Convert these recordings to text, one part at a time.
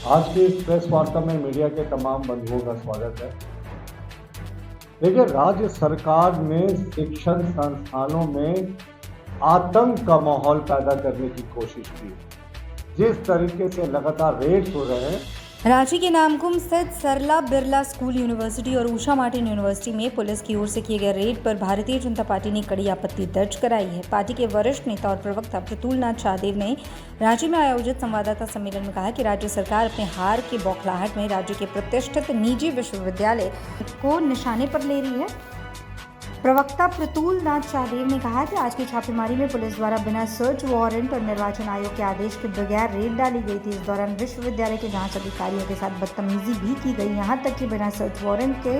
आज की इस प्रेस वार्ता में मीडिया के तमाम बंधुओं का स्वागत है। देखिए, राज्य सरकार ने शिक्षण संस्थानों में आतंक का माहौल पैदा करने की कोशिश की। जिस तरीके से लगातार रेड्स हो रहे हैं, रांची के नामकुम स्थित सरला बिरला स्कूल यूनिवर्सिटी और उषा मार्टिन यूनिवर्सिटी में पुलिस की ओर से किए गए रेड पर भारतीय जनता पार्टी ने कड़ी आपत्ति दर्ज कराई है। पार्टी के वरिष्ठ नेता और प्रवक्ता प्रतुल नाथ शाहदेव ने रांची में आयोजित संवाददाता सम्मेलन में कहा कि राज्य सरकार अपने हार के बौखलाहट में राज्य के प्रतिष्ठित निजी विश्वविद्यालय को निशाने पर ले रही है। प्रवक्ता प्रतुल नाथ शाहदेव ने कहा कि आज की छापेमारी में पुलिस द्वारा बिना सर्च वारंट और निर्वाचन आयोग के आदेश के बगैर रेड डाली गई थी। इस दौरान विश्वविद्यालय के जांच अधिकारियों के साथ बदतमीजी भी की गई। यहां तक कि बिना सर्च वारंट के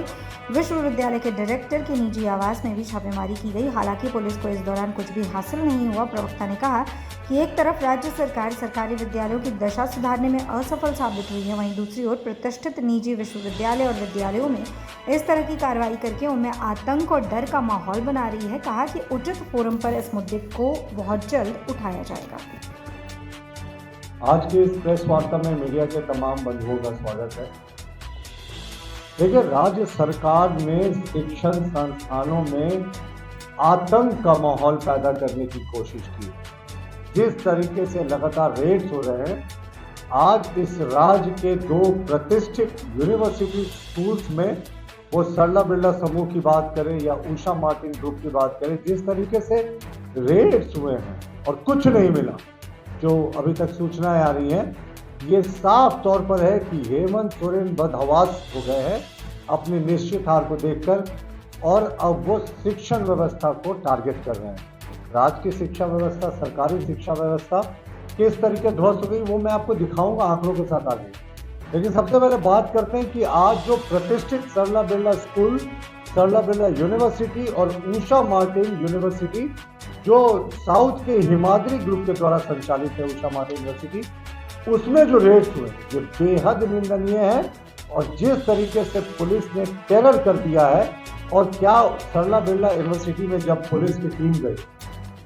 विश्वविद्यालय के डायरेक्टर के निजी आवास में भी छापेमारी की गई। हालांकि पुलिस को इस दौरान कुछ भी हासिल नहीं हुआ। प्रवक्ता ने कहा कि एक तरफ राज्य सरकार सरकारी विद्यालयों की दशा सुधारने में असफल साबित हुई है, वहीं दूसरी ओर प्रतिष्ठित निजी विश्वविद्यालय और विद्यालयों में इस तरह की कार्रवाई करके उनमें आतंक और डर का माहौल बना रही है। कहा कि उचित फोरम पर इस मुद्दे को बहुत जल्द उठाया जाएगा। आज की इस प्रेस वार्ता में मीडिया के तमाम बंधुओं का स्वागत है। देखिए, राज्य सरकार ने शिक्षण संस्थानों में आतंक का माहौल पैदा करने की कोशिश की। जिस तरीके से लगातार रेड्स हो रहे हैं, आज इस राज्य के दो प्रतिष्ठित यूनिवर्सिटी स्कूल्स में, वो सरला बिरला समूह की बात करें या उषा मार्टिन ग्रुप की बात करें, जिस तरीके से रेड्स हुए हैं और कुछ नहीं मिला, जो अभी तक सूचनाएं आ रही हैं, ये साफ तौर पर है कि हेमंत सोरेन बदहवास हो गए हैं अपनी निश्चित हार को देखकर, और अब वो शिक्षण व्यवस्था को टारगेट कर रहे हैं। राज्य की शिक्षा व्यवस्था, सरकारी शिक्षा व्यवस्था किस तरीके ध्वस्त हो गई, वो मैं आपको दिखाऊंगा आंकड़ों के साथ आगे। लेकिन सबसे पहले बात करते हैं कि आज जो प्रतिष्ठित सरला बिरला स्कूल, सरला बिरला यूनिवर्सिटी और उषा मार्टिन यूनिवर्सिटी, जो साउथ के हिमाद्री ग्रुप के द्वारा संचालित है, उषा मार्टिन यूनिवर्सिटी, उसमें जो रेड्स हुए ये बेहद निंदनीय है। और जिस तरीके से पुलिस ने टेरर कर दिया है, और क्या सरला बिरला यूनिवर्सिटी में जब पुलिस की टीम गई,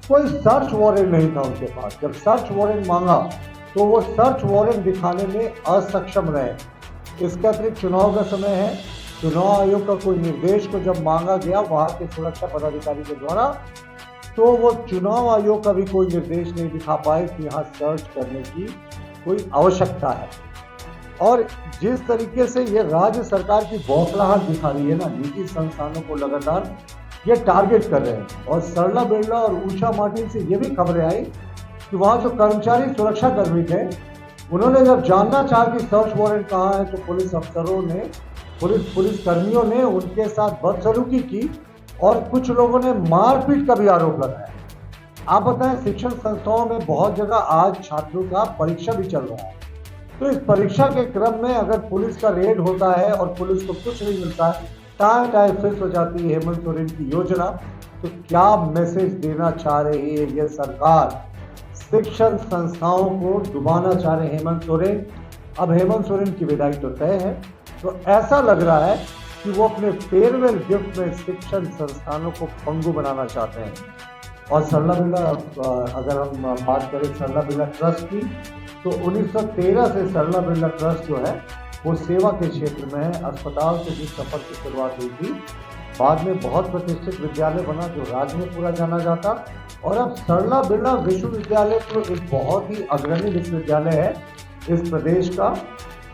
कोई सर्च वारंट नहीं था उनके पास। जब सर्च वारंट मांगा तो वो सर्च वारंट दिखाने में असक्षम रहे। इसके अतिरिक्त चुनाव का समय है, चुनाव आयोग का कोई निर्देश को जब मांगा गया वहां के सुरक्षा पदाधिकारी के द्वारा, तो वो चुनाव आयोग का भी कोई निर्देश नहीं दिखा पाए कि यहाँ सर्च करने की कोई आवश्यकता है। और जिस तरीके से ये राज्य सरकार की बौखलाहट दिखा रही है ना, निजी संस्थानों को लगातार ये टारगेट कर रहे हैं। और सरला बिरला और उषा मार्टिन से ये भी खबरें आई कि वहाँ जो कर्मचारी सुरक्षा कर्मी थे, उन्होंने जब जानना चाहा कि सर्च वारंट कहाँ है, तो पुलिस अफसरों ने, पुलिस कर्मियों ने उनके साथ बदसलूकी की और कुछ लोगों ने मारपीट का भी आरोप लगाया। आप बताएं, शिक्षण संस्थाओं में बहुत जगह आज छात्रों का परीक्षा भी चल रहा है, तो इस परीक्षा के क्रम में अगर पुलिस का रेड होता है और पुलिस को कुछ नहीं मिलता है, टाई फिक्स हो जाती है हेमंत सोरेन की योजना, तो क्या मैसेज देना चाह रही है ये सरकार? शिक्षण संस्थाओं को डुबाना चाह रहे हेमंत सोरेन। अब हेमंत सोरेन की विदाई तो तय है, तो ऐसा लग रहा है कि वो अपने फेयरवेल गिफ्ट में शिक्षण संस्थानों को पंगु बनाना चाहते हैं। और सरला बिरला, अगर हम बात करें सरला बिरला ट्रस्ट की, तो 1913 से सरला बिरला ट्रस्ट जो है वो सेवा के क्षेत्र में है। अस्पताल से जिस सफर की शुरुआत हुई थी, बाद में बहुत प्रतिष्ठित विद्यालय बना जो राज्य में पूरा जाना जाता, और अब सरला बिरला विश्वविद्यालय तो एक बहुत ही अग्रणी विश्वविद्यालय है इस प्रदेश का,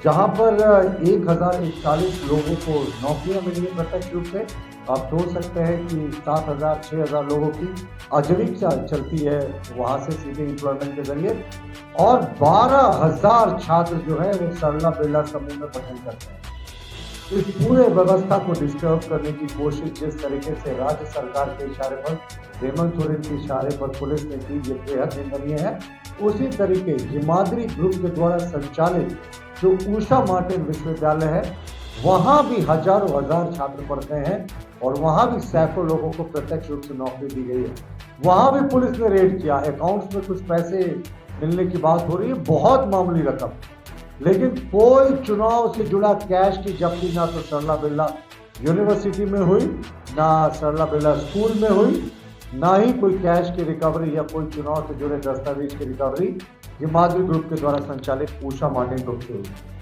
जहां पर 1041 लोगों को नौकरियां मिली है प्रत्यक्ष रूप से। आप सोच सकते हैं कि 7,000-6,000 लोगों की आजीविका चलती है वहां से सीधे एम्प्लॉयमेंट के जरिए, और 12,000 छात्र जो है वो सरला बिरला समूह में पठन करते हैं। इस पूरे व्यवस्था को डिस्टर्ब करने की कोशिश जिस तरीके से राज्य सरकार के इशारे पर, हेमंत सोरेन के इशारे पर पुलिस ने की, ये बेहद निंदनीय है। उसी तरीके हिमाद्री ग्रुप के द्वारा संचालित जो उषा मार्टिन विश्वविद्यालय है, वहाँ भी हजारों हजार छात्र पढ़ते हैं और वहाँ भी सैकड़ों लोगों को प्रत्यक्ष रूप से नौकरी दी गई है। वहाँ भी पुलिस ने रेड किया, अकाउंट्स में कुछ पैसे मिलने की बात हो रही है, बहुत मामूली रकम, लेकिन कोई चुनाव से जुड़ा कैश की जब्ती ना तो सरला बिरला यूनिवर्सिटी में हुई, ना सरला बिरला स्कूल में हुई, ना ही कोई कैश की रिकवरी या कोई चुनाव से जुड़े दस्तावेज की रिकवरी हिमाद्री ग्रुप के द्वारा संचालित उषा मार्टिन ग्रुप से हुई।